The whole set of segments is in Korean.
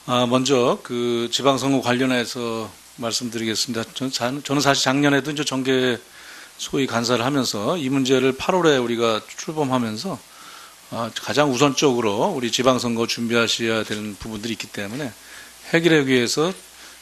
먼저 그 지방선거 관련해서 말씀드리겠습니다. 저는 사실 작년에도 이제 정계 소위 간사를 하면서 이 문제를 8월에 우리가 출범하면서 가장 우선적으로 우리 지방선거 준비하셔야 되는 부분들이 있기 때문에 해결하기 위해서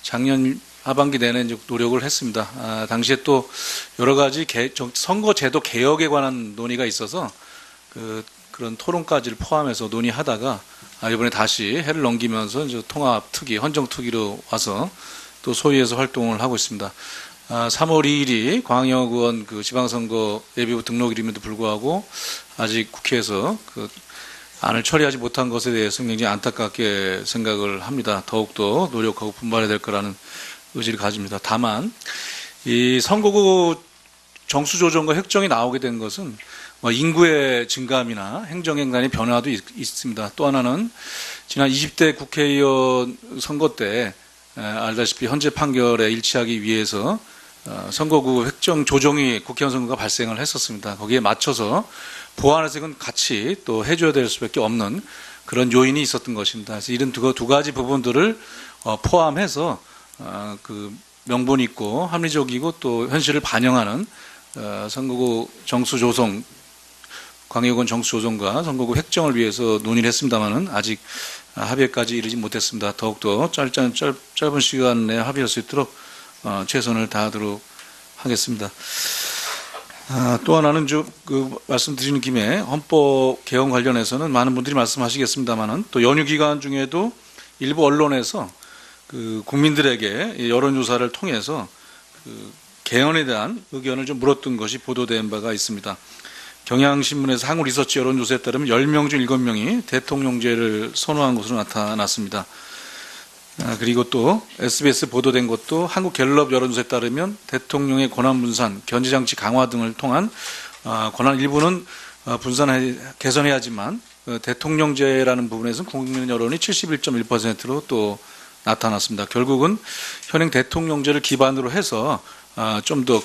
작년 하반기 내내 이제 노력을 했습니다. 당시에 또 여러 가지 선거제도 개혁에 관한 논의가 있어서 그런 토론까지를 포함해서 논의하다가 이번에 다시 해를 넘기면서 이제 통합특위, 헌정특위로 와서 또 소위에서 활동을 하고 있습니다. 3월 2일이 광역 의원 그 지방선거 예비후 등록일임에도 불구하고 아직 국회에서 그 안을 처리하지 못한 것에 대해서 굉장히 안타깝게 생각을 합니다. 더욱더 노력하고 분발해야 될 거라는 의지를 가집니다. 다만 이 선거구 정수 조정과 획정이 나오게 된 것은 인구의 증감이나 행정행간의 변화도 있습니다. 또 하나는 지난 20대 국회의원 선거 때 알다시피 헌재 판결에 일치하기 위해서 선거구 획정 조정이 국회의원 선거가 발생을 했었습니다. 거기에 맞춰서 보완해서 같이 또 해줘야 될 수밖에 없는 그런 요인이 있었던 것입니다. 그래서 이런 두 가지 부분들을 포함해서 그 명분 있고 합리적이고 또 현실을 반영하는 선거구 정수 조정, 광역원 정수 조정과 선거구 획정을 위해서 논의를 했습니다만은 아직 합의까지 이르지 못했습니다. 더욱더 짧은 시간 내에 합의할 수 있도록 최선을 다하도록 하겠습니다. 또 하나는 말씀드리는 김에 헌법 개헌 관련해서는 많은 분들이 말씀하시겠습니다만은 또 연휴 기간 중에도 일부 언론에서 그 국민들에게 여론조사를 통해서 그 개헌에 대한 의견을 좀 물었던 것이 보도된 바가 있습니다. 경향신문에서 한국리서치 여론조사에 따르면 10명 중 7명이 대통령제를 선호한 것으로 나타났습니다. 그리고 또 SBS 보도된 것도 한국갤럽 여론조사에 따르면 대통령의 권한분산, 견제장치 강화 등을 통한 권한 일부는 개선해야지만 대통령제라는 부분에서는 국민 여론이 71.1%로 또 나타났습니다. 결국은 현행 대통령제를 기반으로 해서 좀 더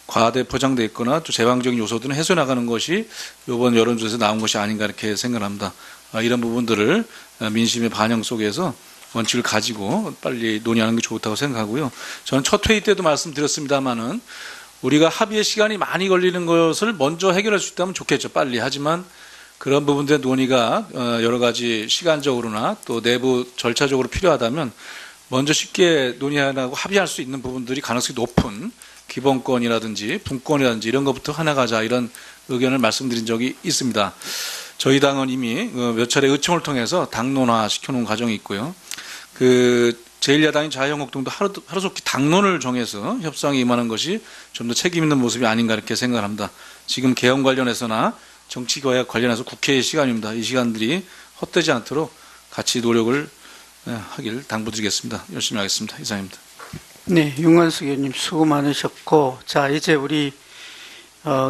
과대 포장되어 있거나 또 제왕적인 요소들은 해소해 나가는 것이 이번 여론조사에서 나온 것이 아닌가 이렇게 생각합니다. 이런 부분들을 민심의 반영 속에서 원칙을 가지고 빨리 논의하는 게 좋다고 생각하고요. 저는 첫 회의 때도 말씀드렸습니다만은 우리가 합의의 시간이 많이 걸리는 것을 먼저 해결할 수 있다면 좋겠죠. 빨리. 하지만 그런 부분들의 논의가 여러 가지 시간적으로나 또 내부 절차적으로 필요하다면 먼저 쉽게 논의하고 합의할 수 있는 부분들이 가능성이 높은 기본권이라든지 분권이라든지 이런 것부터 해나가자 이런 의견을 말씀드린 적이 있습니다. 저희 당은 이미 몇 차례 의총을 통해서 당론화 시켜놓은 과정이 있고요. 제1야당인 자유한국당도 하루속히 당론을 정해서 협상에 임하는 것이 좀 더 책임 있는 모습이 아닌가 이렇게 생각을 합니다. 지금 개헌 관련해서나 정치개혁 관련해서 국회의 시간입니다. 이 시간들이 헛되지 않도록 같이 노력을 하길 당부드리겠습니다. 열심히 하겠습니다. 이상입니다. 네, 윤관석 의원님 수고 많으셨고, 자 이제 우리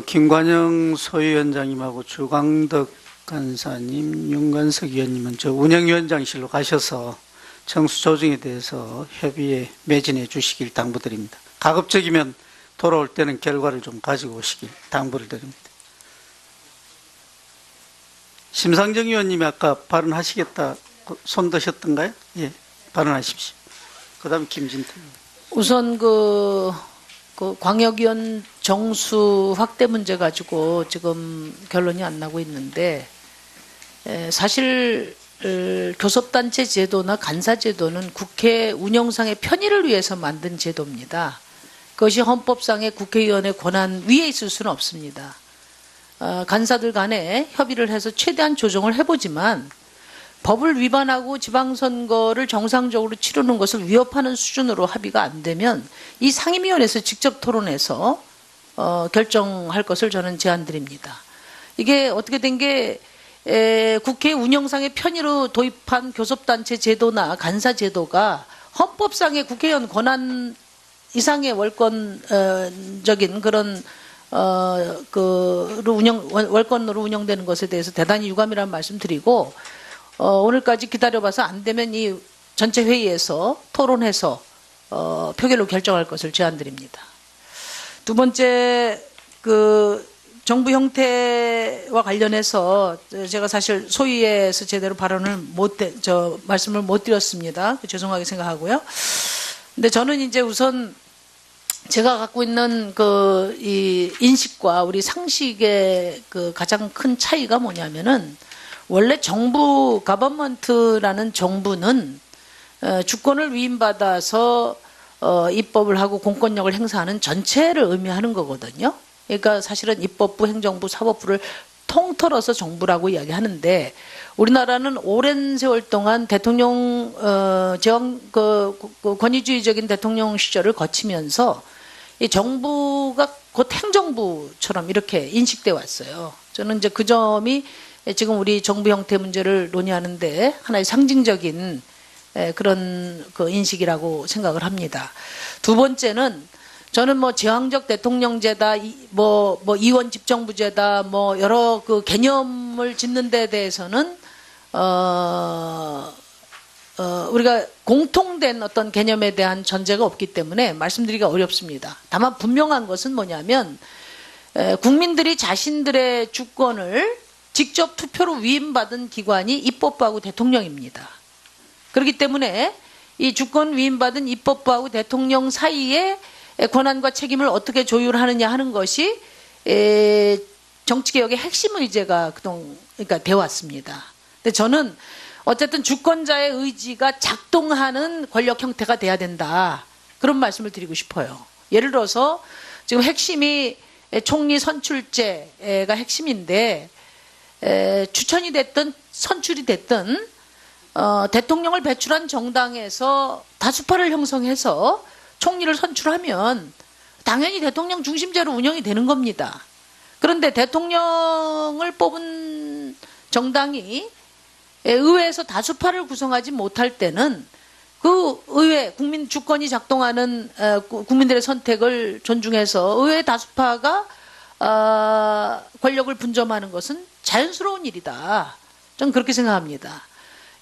김관영 소위원장님하고 주광덕 간사님, 윤관석 의원님은 저 운영위원장실로 가셔서 정수 조정에 대해서 협의에 매진해 주시길 당부드립니다. 가급적이면 돌아올 때는 결과를 좀 가지고 오시길 당부를 드립니다. 심상정 의원님이 아까 발언하시겠다 손 드셨던가요? 예, 발언하십시오. 그 다음에 김진태 의원. 우선 그 광역위원 정수 확대 문제 가지고 지금 결론이 안 나고 있는데 사실 교섭단체 제도나 간사제도는 국회 운영상의 편의를 위해서 만든 제도입니다. 그것이 헌법상의 국회의원의 권한 위에 있을 수는 없습니다. 간사들 간에 협의를 해서 최대한 조정을 해보지만 법을 위반하고 지방선거를 정상적으로 치르는 것을 위협하는 수준으로 합의가 안 되면 이 상임위원회에서 직접 토론해서 결정할 것을 저는 제안드립니다. 이게 어떻게 된 게 국회 운영상의 편의로 도입한 교섭단체 제도나 간사 제도가 헌법상의 국회의원 권한 이상의 월권적인 그런 월권으로 운영되는 것에 대해서 대단히 유감이라는 말씀드리고 오늘까지 기다려봐서 안 되면 이 전체 회의에서 토론해서 표결로 결정할 것을 제안드립니다. 두 번째 정부 형태와 관련해서 제가 사실 소위에서 제대로 말씀을 못 드렸습니다. 죄송하게 생각하고요. 근데 저는 이제 우선 제가 갖고 있는 이 인식과 우리 상식의 가장 큰 차이가 뭐냐면은, 원래 가버먼트라는 정부는 주권을 위임받아서 입법을 하고 공권력을 행사하는 전체를 의미하는 거거든요. 그러니까 사실은 입법부, 행정부, 사법부를 통틀어서 정부라고 이야기하는데, 우리나라는 오랜 세월 동안 대통령 권위주의적인 대통령 시절을 거치면서 이 정부가 곧 행정부처럼 이렇게 인식돼 왔어요. 저는 이제 그 점이 지금 우리 정부 형태 문제를 논의하는데 하나의 상징적인 그런 인식이라고 생각을 합니다. 두 번째는, 저는 제왕적 대통령제다, 이원 집정부제다, 여러 개념을 짓는 데 대해서는 우리가 공통된 어떤 개념에 대한 전제가 없기 때문에 말씀드리기가 어렵습니다. 다만 분명한 것은 뭐냐면, 국민들이 자신들의 주권을 직접 투표로 위임받은 기관이 입법부하고 대통령입니다. 그렇기 때문에 이 주권 위임받은 입법부하고 대통령 사이에 권한과 책임을 어떻게 조율하느냐 하는 것이 정치개혁의 핵심 의제가 그러니까 되어 왔습니다. 근데 저는 어쨌든 주권자의 의지가 작동하는 권력 형태가 돼야 된다, 그런 말씀을 드리고 싶어요. 예를 들어서 지금 핵심이 총리 선출제가 핵심인데, 추천이 됐든 선출이 됐든 대통령을 배출한 정당에서 다수파를 형성해서 총리를 선출하면 당연히 대통령 중심제로 운영이 되는 겁니다. 그런데 대통령을 뽑은 정당이 의회에서 다수파를 구성하지 못할 때는 그 의회, 국민 주권이 작동하는 국민들의 선택을 존중해서 의회 다수파가 권력을 분점하는 것은 자연스러운 일이다, 저는 그렇게 생각합니다.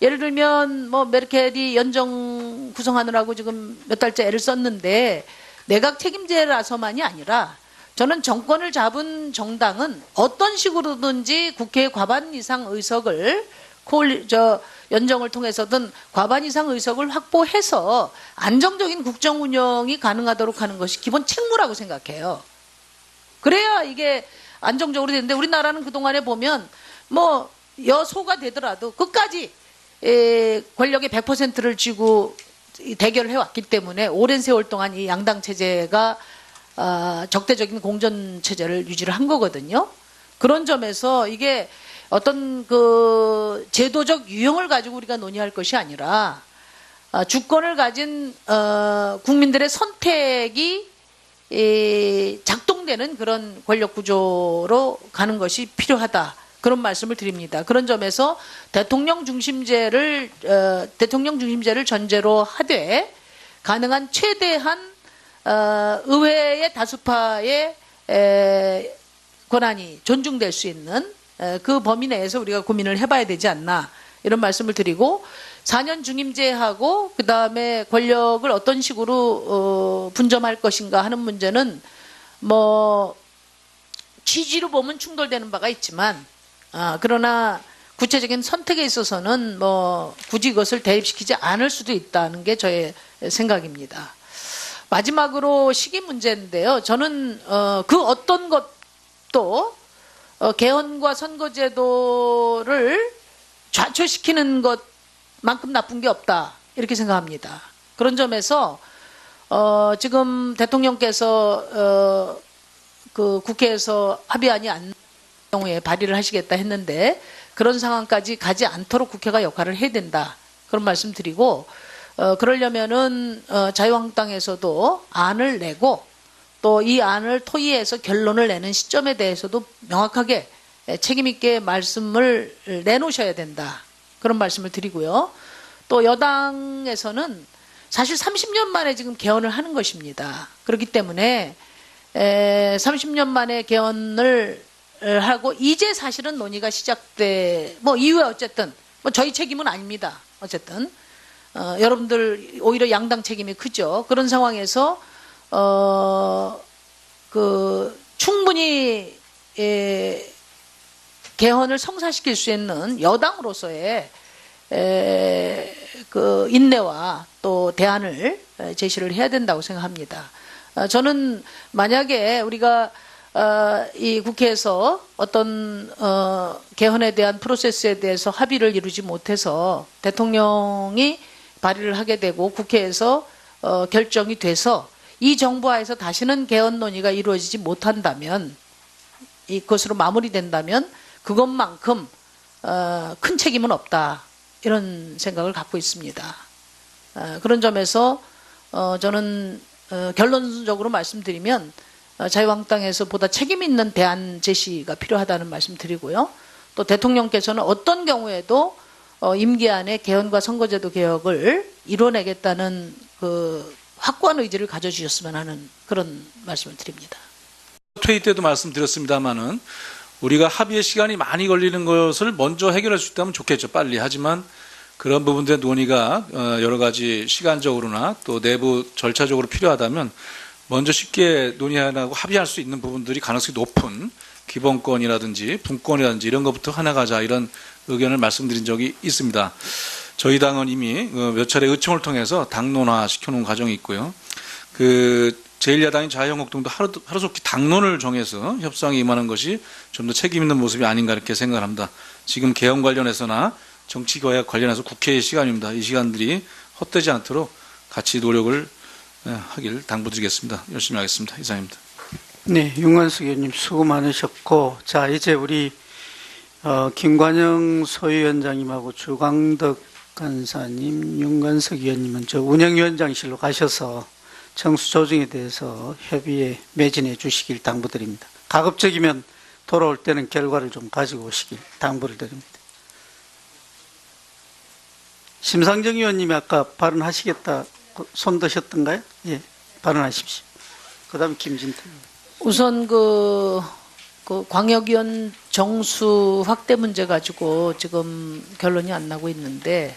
예를 들면 메르켈이 연정 구성하느라고 지금 몇 달째 애를 썼는데, 내각 책임제라서만이 아니라 저는 정권을 잡은 정당은 어떤 식으로든지 국회의 과반 이상 의석을 연정을 통해서든 과반 이상 의석을 확보해서 안정적인 국정 운영이 가능하도록 하는 것이 기본 책무라고 생각해요. 그래야 이게 안정적으로 되는데, 우리나라는 그동안에 보면 여소가 되더라도 끝까지 권력의 100%를 쥐고 대결을 해왔기 때문에 오랜 세월 동안 이 양당 체제가 적대적인 공전 체제를 유지를 한 거거든요. 그런 점에서 이게 어떤 제도적 유형을 가지고 우리가 논의할 것이 아니라, 주권을 가진 국민들의 선택이 작동되는 그런 권력 구조로 가는 것이 필요하다, 그런 말씀을 드립니다. 그런 점에서 대통령 중심제를 전제로 하되 가능한 최대한 의회의 다수파의 권한이 존중될 수 있는 그 범위 내에서 우리가 고민을 해봐야 되지 않나, 이런 말씀을 드리고, 4년 중임제하고 그 다음에 권력을 어떤 식으로 분점할 것인가 하는 문제는 취지로 보면 충돌되는 바가 있지만, 그러나 구체적인 선택에 있어서는 굳이 그것을 대입시키지 않을 수도 있다는 게 저의 생각입니다. 마지막으로 시기 문제인데요. 저는 그 어떤 것도 개헌과 선거제도를 좌초시키는 것만큼 나쁜 게 없다, 이렇게 생각합니다. 그런 점에서 지금 대통령께서 국회에서 합의안이 안 경우에 발의를 하시겠다 했는데, 그런 상황까지 가지 않도록 국회가 역할을 해야 된다, 그런 말씀 드리고, 그러려면은 자유한국당에서도 안을 내고, 또 이 안을 토의해서 결론을 내는 시점에 대해서도 명확하게 책임 있게 말씀을 내놓으셔야 된다, 그런 말씀을 드리고요. 또 여당에서는 사실 30년 만에 지금 개헌을 하는 것입니다. 그렇기 때문에 30년 만에 개헌을 하고 이제 사실은 논의가 이후에 어쨌든 저희 책임은 아닙니다. 어쨌든 여러분들 오히려 양당 책임이 크죠. 그런 상황에서 충분히 개헌을 성사시킬 수 있는 여당으로서의 그 인내와 또 대안을 제시를 해야 된다고 생각합니다. 저는 만약에 우리가 이 국회에서 어떤 개헌에 대한 프로세스에 대해서 합의를 이루지 못해서 대통령이 발의를 하게 되고 국회에서 결정이 돼서 이 정부 하에서 다시는 개헌 논의가 이루어지지 못한다면, 이것으로 마무리된다면 그것만큼 큰 책임은 없다, 이런 생각을 갖고 있습니다. 그런 점에서 저는 결론적으로 말씀드리면 자유한국당에서 보다 책임 있는 대안 제시가 필요하다는 말씀 드리고요. 또 대통령께서는 어떤 경우에도 임기 안에 개헌과 선거제도 개혁을 이뤄내겠다는 그 확고한 의지를 가져주셨으면 하는 그런 말씀을 드립니다. 퇴의 때도 말씀드렸습니다마는 우리가 합의의 시간이 많이 걸리는 것을 먼저 해결할 수 있다면 좋겠죠, 빨리. 하지만 그런 부분들의 논의가 여러 가지 시간적으로나 또 내부 절차적으로 필요하다면 먼저 쉽게 논의하고 합의할 수 있는 부분들이 가능성이 높은 기본권이라든지 분권이라든지 이런 것부터 하나가자, 이런 의견을 말씀드린 적이 있습니다. 저희 당은 이미 몇 차례 의총을 통해서 당론화 시켜놓은 과정이 있고요. 그 제1야당인 자유한국당도 하루속히 당론을 정해서 협상에 임하는 것이 좀 더 책임 있는 모습이 아닌가, 이렇게 생각을 합니다. 지금 개헌 관련해서나 정치개혁 관련해서 국회의 시간입니다. 이 시간들이 헛되지 않도록 같이 노력을 하길 당부드리겠습니다. 열심히 하겠습니다. 이상입니다. 네, 윤관석 의원님 수고 많으셨고, 자 이제 우리 김관영 소위원장님하고 주광덕 간사님, 윤관석 의원님은 저 운영위원장실로 가셔서 정수 조정에 대해서 협의에 매진해 주시길 당부드립니다. 가급적이면 돌아올 때는 결과를 좀 가지고 오시길 당부를 드립니다. 심상정 의원님이 아까 발언하시겠다 손 드셨던가요? 예, 발언하십시오. 그 다음에 김진태. 우선 그 광역위원 정수 확대 문제 가지고 지금 결론이 안 나고 있는데,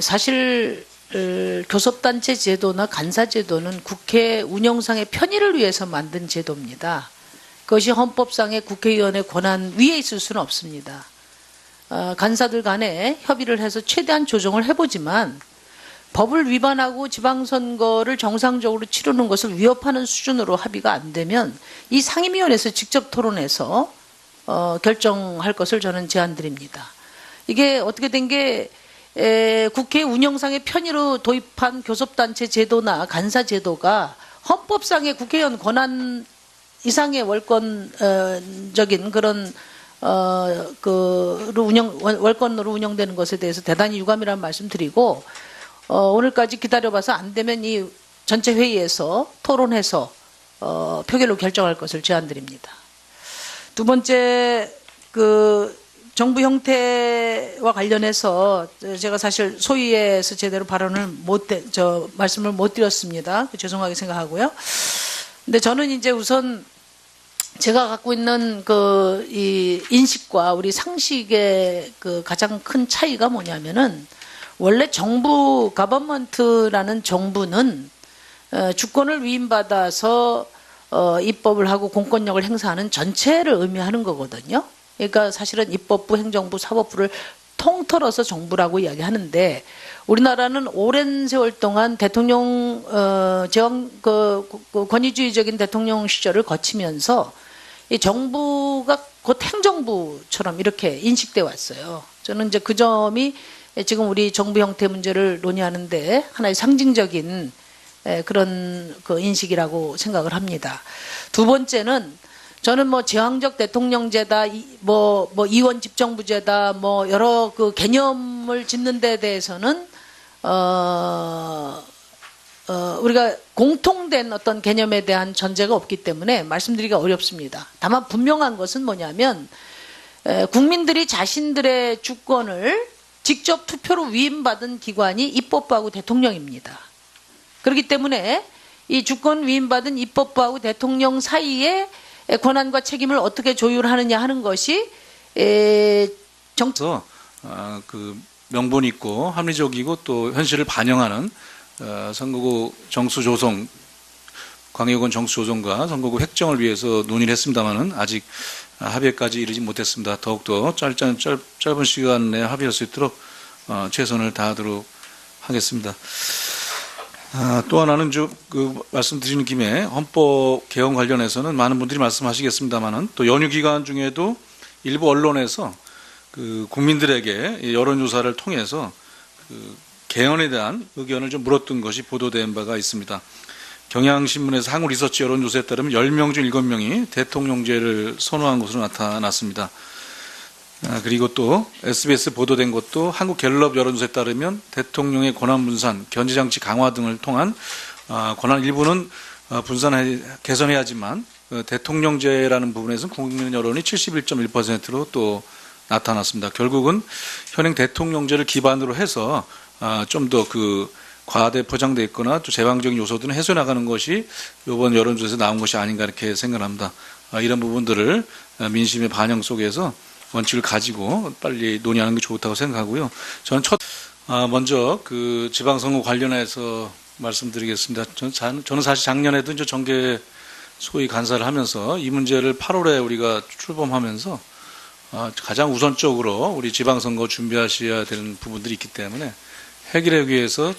사실 교섭단체 제도나 간사제도는 국회 운영상의 편의를 위해서 만든 제도입니다. 그것이 헌법상의 국회의원의 권한 위에 있을 수는 없습니다. 간사들 간에 협의를 해서 최대한 조정을 해보지만 법을 위반하고 지방선거를 정상적으로 치르는 것을 위협하는 수준으로 합의가 안 되면 이 상임위원회에서 직접 토론해서 결정할 것을 저는 제안드립니다. 이게 어떻게 된 게 국회 운영상의 편의로 도입한 교섭단체 제도나 간사제도가 헌법상의 국회의원 권한 이상의 월권적인 그런 월권으로 운영되는 것에 대해서 대단히 유감이라는 말씀드리고, 오늘까지 기다려봐서 안 되면 이 전체 회의에서 토론해서 표결로 결정할 것을 제안드립니다. 두 번째, 정부 형태와 관련해서 제가 사실 소위에서 제대로 말씀을 못 드렸습니다. 죄송하게 생각하고요. 근데 저는 이제 우선 제가 갖고 있는 이 인식과 우리 상식의 가장 큰 차이가 뭐냐면은, 원래 정부, 가버먼트라는 정부는 주권을 위임받아서 입법을 하고 공권력을 행사하는 전체를 의미하는 거거든요. 그러니까 사실은 입법부, 행정부, 사법부를 통틀어서 정부라고 이야기하는데, 우리나라는 오랜 세월 동안 대통령 권위주의적인 대통령 시절을 거치면서 이 정부가 곧 행정부처럼 이렇게 인식돼 왔어요. 저는 이제 그 점이 지금 우리 정부 형태 문제를 논의하는데 하나의 상징적인 그런 인식이라고 생각을 합니다. 두 번째는 저는 제왕적 대통령제다, 이원 집정부제다, 여러 개념을 짓는 데 대해서는 우리가 공통된 어떤 개념에 대한 전제가 없기 때문에 말씀드리기가 어렵습니다. 다만 분명한 것은 뭐냐면, 국민들이 자신들의 주권을 직접 투표로 위임받은 기관이 입법부하고 대통령입니다. 그렇기 때문에 이 주권 위임받은 입법부하고 대통령 사이에 권한과 책임을 어떻게 조율하느냐 하는 것이 정서 명분 있고 합리적이고 또 현실을 반영하는 선거구 정수 조성 광역원 정수 조정과 선거구 획정을 위해서 논의를 했습니다마는 아직 합의까지 이르지 못했습니다. 더욱더 짧은 시간 내에 합의할 수 있도록 최선을 다하도록 하겠습니다. 또 하나는 말씀드리는 김에 헌법 개헌 관련해서는 많은 분들이 말씀하시겠습니다만은 또 연휴 기간 중에도 일부 언론에서 국민들에게 여론조사를 통해서 개헌에 대한 의견을 좀 물었던 것이 보도된 바가 있습니다. 경향신문에서 한국리서치 여론조사에 따르면 10명 중 7명이 대통령제를 선호한 것으로 나타났습니다. 그리고 또 SBS 보도된 것도 한국갤럽 여론조사에 따르면 대통령의 권한분산, 견제장치 강화 등을 통한 권한 일부는 개선해야지만 대통령제라는 부분에서는 국민 여론이 71.1%로 또 나타났습니다. 결국은 현행 대통령제를 기반으로 해서 좀 더 과대 포장되어 있거나 또 제방적인 요소들은 해소해 나가는 것이 이번 여론조사에서 나온 것이 아닌가 이렇게 생각합니다. 이런 부분들을 민심의 반영 속에서 원칙을 가지고 빨리 논의하는 게 좋다고 생각하고요. 저는 먼저 지방선거 관련해서 말씀드리겠습니다. 저는 사실 작년에도 이제 정계 소위 간사를 하면서 이 문제를 8월에 우리가 출범하면서 가장 우선적으로 우리 지방선거 준비하셔야 되는 부분들이 있기 때문에 해결하기 위해서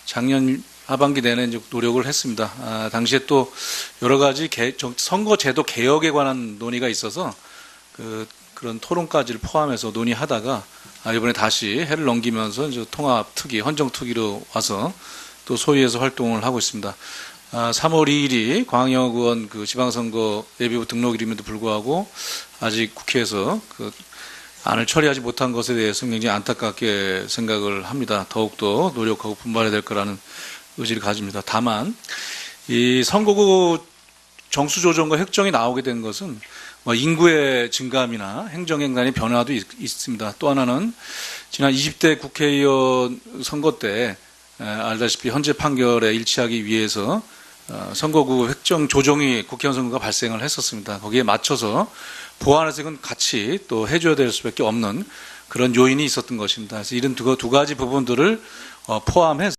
작년 하반기 내내 이제 노력을 했습니다. 당시에 또 여러 가지 선거제도 개혁에 관한 논의가 있어서 그런 토론까지를 포함해서 논의하다가 이번에 다시 해를 넘기면서 이제 통합특위, 헌정특위로 와서 또 소위에서 활동을 하고 있습니다. 3월 2일이 광역의원 지방선거 예비후 등록일임에도 불구하고 아직 국회에서 안을 처리하지 못한 것에 대해서 굉장히 안타깝게 생각을 합니다. 더욱더 노력하고 분발해야 될 거라는 의지를 가집니다. 다만 이 선거구 정수 조정과 획정이 나오게 된 것은 인구의 증감이나 행정행간의 변화도 있습니다. 또 하나는 지난 20대 국회의원 선거 때 알다시피 헌재 판결에 일치하기 위해서 선거구 획정 조정이 국회의원 선거가 발생을 했었습니다. 거기에 맞춰서 보완해서 같이 또 해줘야 될 수밖에 없는 그런 요인이 있었던 것입니다. 그래서 이런 두 가지 부분들을 포함해서